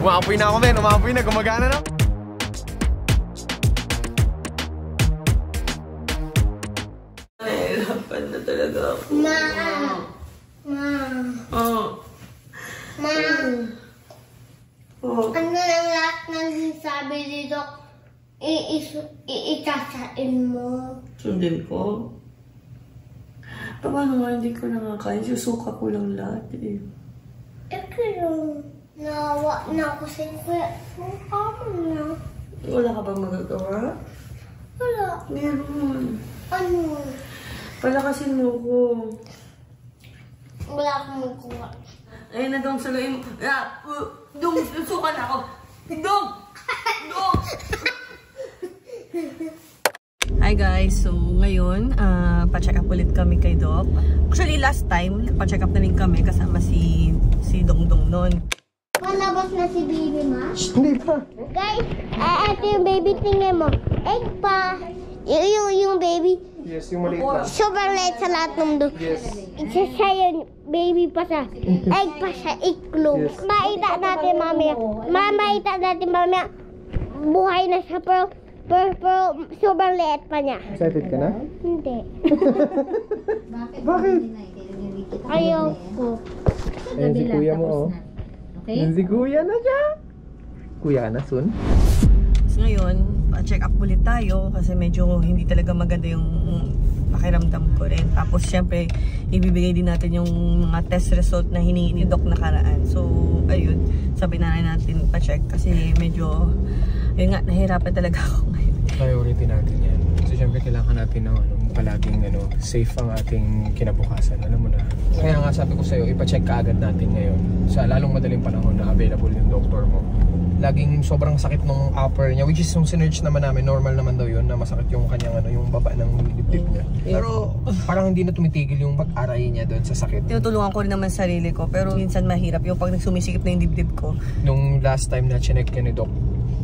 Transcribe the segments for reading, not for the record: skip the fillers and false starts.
Umapoy na ako, men. Umapoy na. Gumagana na. Nahihirapan na talaga ako. Ma. Ano lang lahat ng sabi dito, itasain mo. Sundin ko? Paano nga hindi ko nakakain? Susuka ko lang lahat eh. Pero nawa na ako sa kuya. Suka mo na. Wala ka bang magagawa? Wala. Meron. Ano? Palakasin mo ko. Wala akong magkuha. Ayun na dong, saluin mo. Dong, susuka na ako. Dong! Dong! Hi guys, so ngayon, pa-check up ulit kami kay Doc. Actually, last time, pa-check up na rin kami kasama si Dongdong nun. Malabas na si baby, ma? Hindi pa. Guys, ito yung baby, tingnan mo. Egg pa. Yung baby. Yes, yung maliit lang. Sobrang light sa lahat ng mundo. Yes. Isa siya yung baby pa siya. Egg pa siya, iklog. Yes. Maita natin mamaya. Maita natin mamaya. Buhay na siya, pero sobrang liit pa niya. Excited ka na? Hindi. Bakit? Ayaw ko. Ayan si kuya mo, oh. Ayan si kuya na siya. Kuya na, soon. Ngayon, check up ulit tayo kasi medyo hindi talaga maganda yung pakiramdam ko rin. Tapos syempre, ibibigay din natin yung mga test result na hiningi ni Doc nakaraan. So, ayun, sabi na natin pa-check kasi medyo, yun nga, nahirapan talaga ako ngayon. Priority natin yan. Kasi syempre kailangan natin ng palaging safe ang ating kinabukasan. Alam mo na. Kaya nga sabi ko sa'yo, ipacheck ka agad natin ngayon. Sa lalong madaling panahon na available yung doktor mo. Laging sobrang sakit nung upper niya, which is yung sinerge naman namin, normal naman daw yun na masakit yung kanyang yung baba ng dibdib niya. Pero parang hindi na tumitigil yung pag-aray niya doon sa sakit. Tinutulungan ko rin naman sarili ko, pero minsan mahirap yung pag nagsumisikip na yung dibdib ko. Nung last time na chinek niya ni Doc,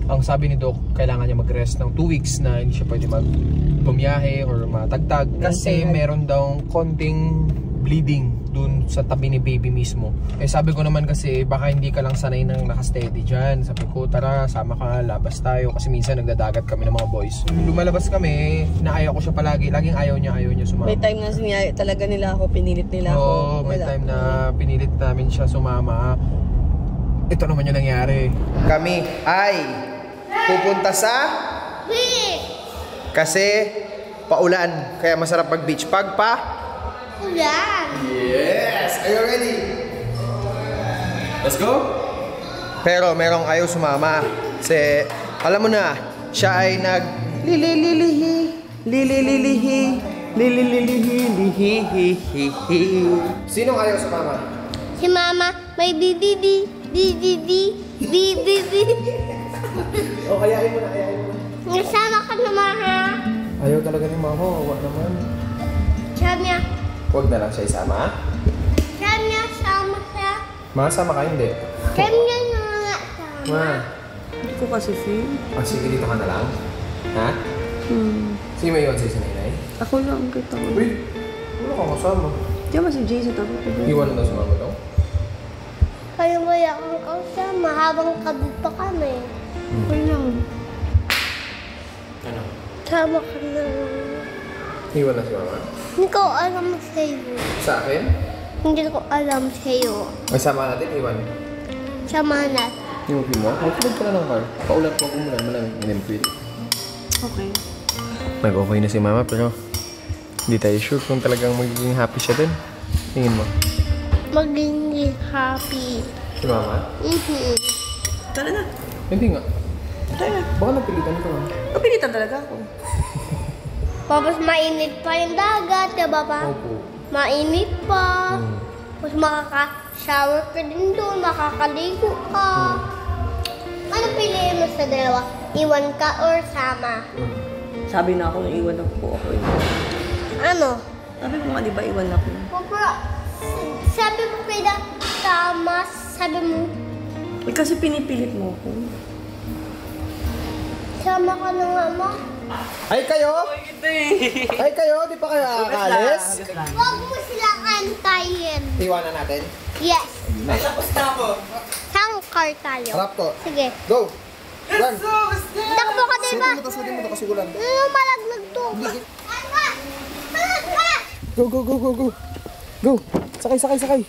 ang sabi ni Doc, kailangan niya mag-rest ng 2 weeks na hindi siya pwede bumiyahe or matagtag kasi meron daw konting bleeding dun sa tabi ni baby mismo. Eh sabi ko naman kasi baka hindi ka lang sanay nang nakasteady dyan. Sabi ko tara sama ka, labas tayo kasi minsan nagdadagat kami ng mga boys. Lumalabas kami, naayaw ko siya palagi. Laging ayaw niya sumama. May time na siniyaya talaga nila ako, pinilit nila ako. Oo, may time na pinilit namin siya sumama. Ito naman yung nangyari. Kami ay pupunta sa Beach! kasi paulan, kaya masarap mag-beach. Pag pa Ulan! yes! Are you ready? Let's go! Pero merong ayaw sumama. Kasi, alam mo na, siya ay nag Sinong ayaw sumama? Si Mama, may bibibi. O, ayayin mo na. Nasama ka naman, ha? Ayaw talaga ni mama, wala naman. Sabi niya, Huwag na lang siya isama. sama siya. Masama ka, hindi. Sabi niya na nga sama. Ma. Hindi ko kasi feel. Sige, dito ka na lang. Ha? Sige, may iwan sa'yo si nanay. Ako lang kita ko. Uy, wala kang kasama. Diyan ba si Jay sa tabi ko? Iwan na daw si mama daw. Kaya wala kang kasama habang kabit pa kami. Okay lang. Ano? Sama ka na. Iwan na si mama? Hindi ko alam sa'yo. Sa akin? Hindi ko alam sa'yo. May sama natin, iwan. Sama na. Yung film mo? Magpulog ka na ng car. Paulat mo kung malang inimpil. Okay. Nag-okay na si mama pero hindi tayo sure kung talagang magiging happy siya din. Tingin mo? Maging happy. Si mama? Tara na. Hindi nga. Tara na. Baka napilitan ko. Napilitan talaga ako. Tapos mainit pa yung dagat, diba pa? Opo. Mainit pa. Tapos makaka-shower ka din doon, makakaligo ka. Ano piliin mo sa dalawa? Iwan ka or sama? Sabi na ako na iwan ako. Ano? Sabi mo nga, di ba iwan ako? Papa, sabi mo kaya sama, sabi mo, Eh, kasi pinipilit mo ako. sama ka na nga, ma. Ay kayo? Ay kayo? Di pa kayo aalis? Huwag mo silang antayin. Iwanan natin? Yes. Ay, tapos na ako. Sangkar tayo. Harap ko. Sige. Go! Run! Takbo ka, diba? Suotin mo to kasi ulan. Malaglag to. Go, go, go, go, go! Go! Sakay, sakay, sakay!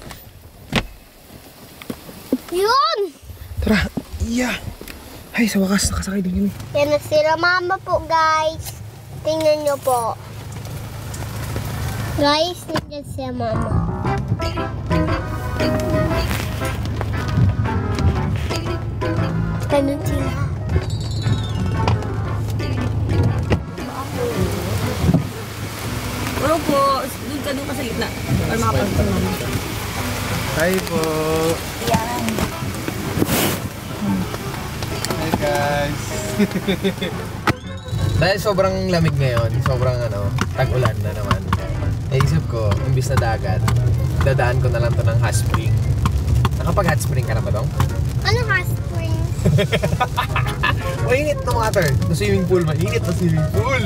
Yun! Tara! Yeah! Ay, sa wakas, nakasakay din kami. Yan na sila mama po, guys. Tingnan nyo po. Guys, nandiyan siya mama. Ganun sila. Pero po, doon ka sa gitna. Para makapagpag mama. Hi po! Yan. Hi guys! Dahil sobrang lamig ngayon, sobrang tag-ulan na naman. Naisip ko, imbis na dagat, dadaan ko na lang to ng hot spring. Nakapag hot spring ka na ba dong? Ano hot spring? Mainit na water. Na swimming pool, mainit na swimming pool.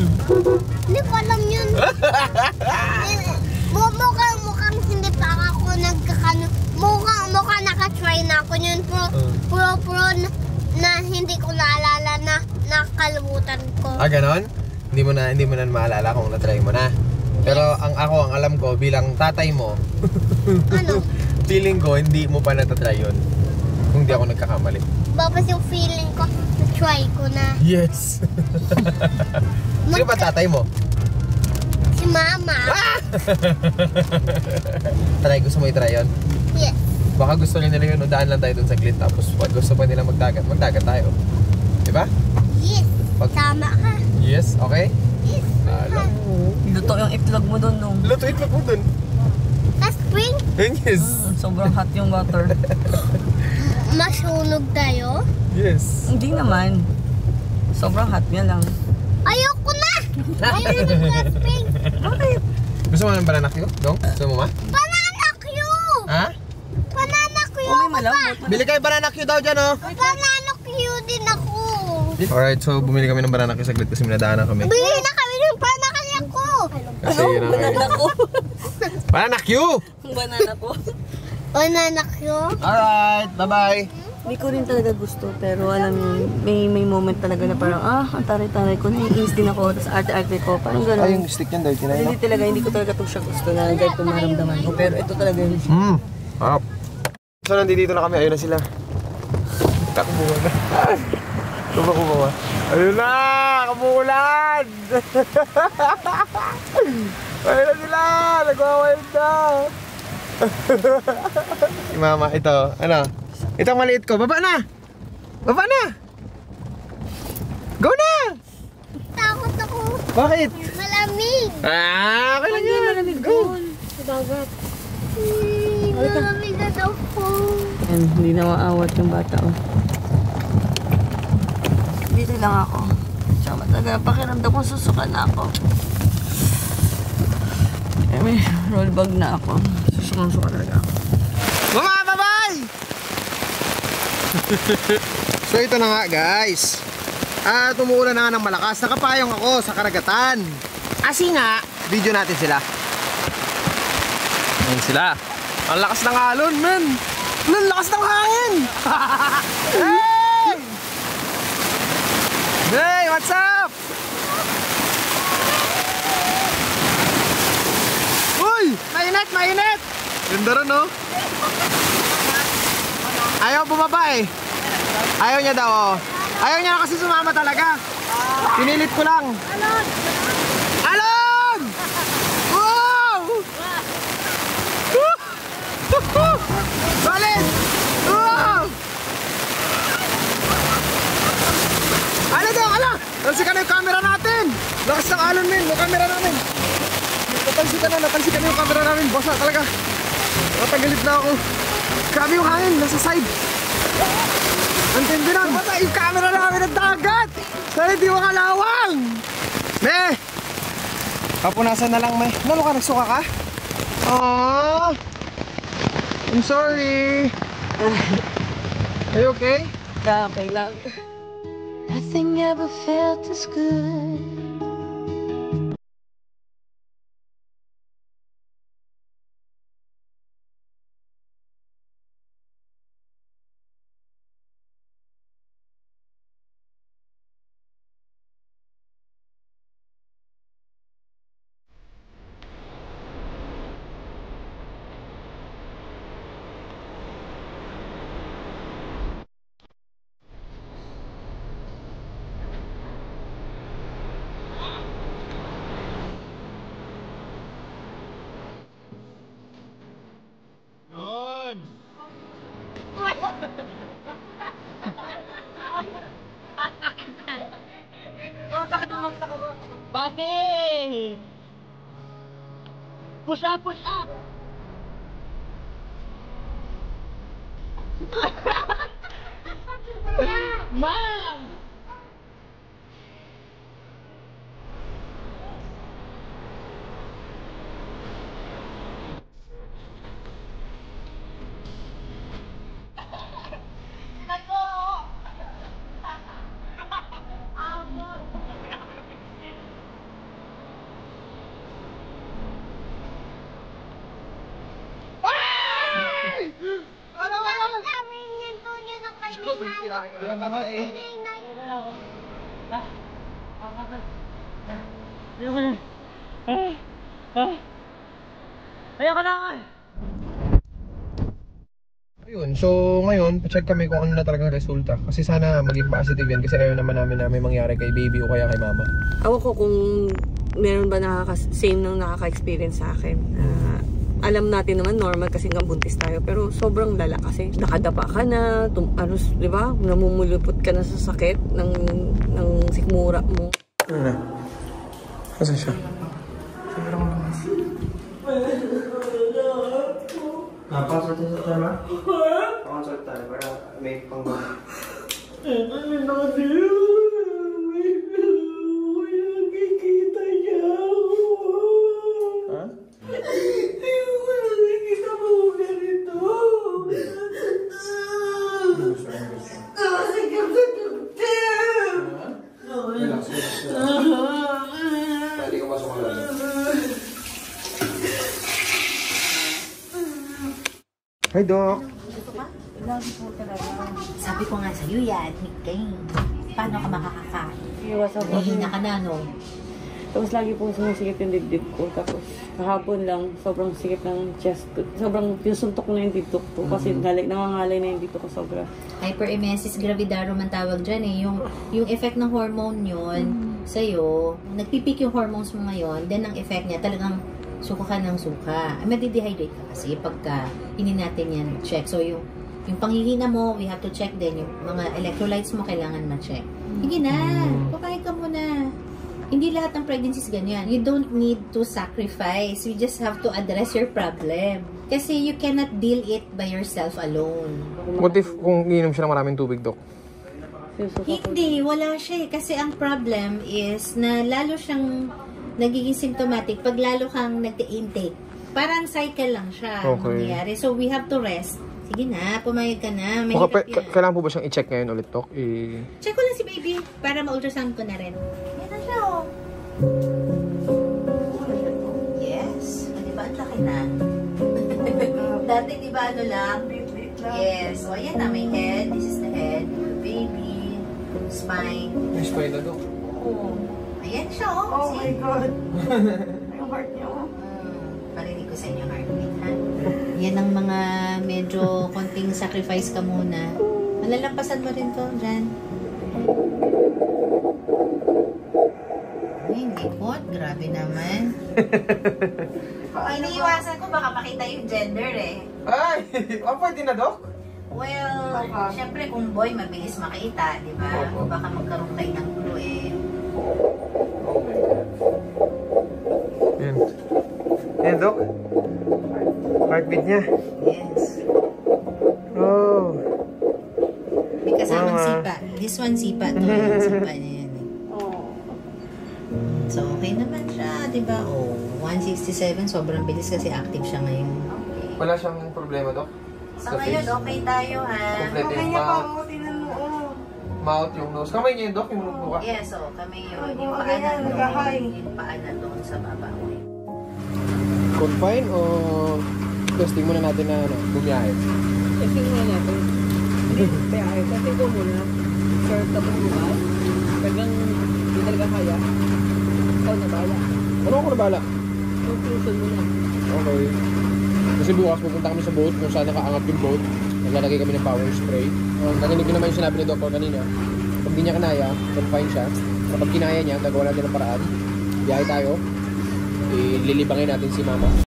Hindi ko alam yun. Mukhang hindi pa ako nagkakano. Mukhang naka-try na ako yun. Pro na hindi ko naalala na nakalimutan ko. Ah, ganon? Hindi mo na maalala kung na-try mo na. Pero ang alam ko bilang tatay mo, Ano? feeling ko hindi mo pa natatry yun. Kung di ako nagkakamali. Babas yung feeling ko, na-try ko na. Yes! Sino ba tatay mo? Si mama. Try, gusto mo i-try yun? Yes. Baka gusto nila yun, udaan lang tayo dun saglit. Tapos pag gusto pa nila magdagat tayo. Diba? Yes. Tama ka. Yes, okay? Yes. Alam mo. Luto yung itlog mo doon nung. Lutuin mo po dun. Hot spring? Yes. Sobrang hot yung water. Masunog tayo? Yes. Hindi naman. Sobrang hot niya lang. Ayoko na! Ayoko na ng hot spring. Bakit? Gusto mo ng banana Q? Dong? Gusto mo ma? Banana Q! Ha? Banana Q Oh, may ako malambot. pa. Bili kayo banana Q daw dyan, oh. Banana Q din ako. Alright, so bumili kami ng banana Q saglit kasi minadaanan kami. Bili na kami ng banana ko. Kasi yun ang Banana ko. banana Q! Banana ko. Banana Q? Alright, bye-bye. Hindi ko rin talaga gusto, pero alam mo, may moment talaga na parang, ang taray-taray ko, naiinis din ako, tapos arte-arte ko, parang gano'n. Ay, yung stick yan daw, tinay Hindi talaga, hindi ko talaga ito siya gusto na ganito maramdaman ko, pero ito talaga yun. Harap. So, nandito na kami, ayun na sila. Takbo na. Kumakuha. Ayun na! Kamulan! Ayun na sila! Nagwawild na! Si mama, ito, ito ang maliit ko. Baba na! Baba na! Go na! Takot ako. Bakit? Malamig. Okay lang yan. Malamig Go! doon. Dagat. Malamig na daw po. Yan, hindi na maawat yung bata, oh. Dito lang ako. Tsaka matagal, pakiramdam ko susuka na ako. Eh, may roll bag na ako. Susuka talaga ako. Mama, bye-bye! So ito na nga guys. Tumuulan na nga ng malakas. Nakapayong ako sa karagatan. Kasi nga, video natin sila. Ayan sila. Ang lakas ng alon, men. Ang lakas ng hangin. Hey! Hey, what's up? Uy, mainit, mainit. Ganda rin, no? Ayaw bumaba eh. Ayaw niya daw, oh. Ayaw niya na kasi sumama talaga. Pinilit ko lang. Alon! Alon! Wow! Solid! Wow! Ano daw, ala! Talsikan na yung camera natin! Lakas ng alon, men. Yung camera namin. Natalsikan na yung camera namin. Basa talaga. Natagalit na ako. Grabe yung hangin, nasa side. Ang tindi na, basta yung camera namin ng dagat. Sana di makalawang. Me! Papunasan na lang, me. Ano ka, nagsuka ka? Aww. I'm sorry. Are you okay? Okay lang. Nothing ever felt as good Bakit? Push up, push up! Ma'am! Ayoko na nga. Ayun, so ngayon, pa-check kami kung ano na talagang resulta. Kasi sana maging positive yan. Kasi ayaw naman namin na may mangyari kay baby o kaya kay mama. Awa ko kung meron ba same nang nakaka-experience sa akin. Alam natin naman normal kasi nga buntis tayo. Pero sobrang lala kasi. Nakadapa ka na, di ba? Namumulupot ka na sa sakit ng sikmura mo. Ano na? Kasi siya? Sobrang lakas. Napasok sa tema? Pakonsult tayo para may panggawa. Nakikita niya ako. Ha? Hindi ko nakikita mo ganito. Relax, relax. Pwede ka ba sumalala? Hi, Doc! Sabi ko nga sa'yo, i-admit kayo. Paano ka makakakain? Iwasan ko. Nahihina ka na, no? Tapos lagi pong sumisikip yung dibdib ko. Tapos kahapon lang, sobrang sikip ng chest ko. Sobrang pinusuntok na yung dibdib ko. Kasi nangangalay na yung dibdib ko sobra. Hyperemesis gravidarum ang tawag dyan eh. Yung effect ng hormone yun sa'yo, nagpipik yung hormones mo ngayon, then ang effect niya talagang suka ka ng suka. Madidehydrate ka kasi pagka hindi natin yan check. So yung panghihina mo, we have to check din. Yung mga electrolytes mo kailangan ma-check. Sige na, pakain ka muna. Hindi lahat ng pregnancies ganyan. You don't need to sacrifice. You just have to address your problem. Kasi you cannot deal it by yourself alone. What if kung iinom siya ng maraming tubig, Doc? Hindi, wala siya eh. Kasi ang problem is na lalo siyang nagiging symptomatic pag lalo kang nag-intake. Parang cycle lang siya nangyayari. So we have to rest. Sige na, pumayag ka na. Mahirap yan. Kailangan po ba siyang i-check ngayon ulit, Doc? Check ko lang si baby para ma-ultrasound ko na rin. Yan na siya, oh. Yes. O, diba? Ang laki na. Dati, diba, ano lang? Yes. O, ayan na. May head. This is the head. Baby. Spine. May spine na, Doc. Oo. Ayan siya, oh. Oh my God. Yung heart niya, oh. Parinig ko sa inyo heartbeat, ha? Yan ang mga medyo konting sacrifice ka muna. Malalampasan mo rin to, Jan. Ay, hindi po. Grabe naman. Iniiwasan ko baka makita yung gender, eh. Ay! Pwede na, Doc? Well, syempre kung boy, mabilis makita, di ba? Baka magkaroon kayo ng clue, eh. Oh my God. Yan. Yan, Doc. Heartbeat niya. Yes. Oh. May kasamang sipa. This one sipa to. Sipa niya yan, eh. So, okay naman siya, di ba? Oh, 167, sobrang bilis kasi active siya ngayon. Okay. Wala siyang problema, Doc? Sa ngayon, okay tayo, ha? Complete yung mouth. Mouth, yung nose. Kamay niya yun, Doc? Yung buka? Yes, oh, kami yun. Yung paa na doon. Yung paa na doon sa baba. Confine o testing muna natin na bumiyahe? Testing muna natin. Kaya testing ko muna. Sure, tapos bukas. Talagang hindi talaga kaya. Ikaw na bala. Ano ako na bala? Conclusion mo na. Okay. Kasi bukas pupunta kami sa boat kung saan nakaangat yung boat. Naglalagay kami ng power spray. Nakinig ko naman yung sinabi ni Doctor kanina. Pag di niya kanaya, confine siya. Kapag kinaya niya, gagawa natin ng paraan. Biyahe tayo. Ililibangin natin si Mama.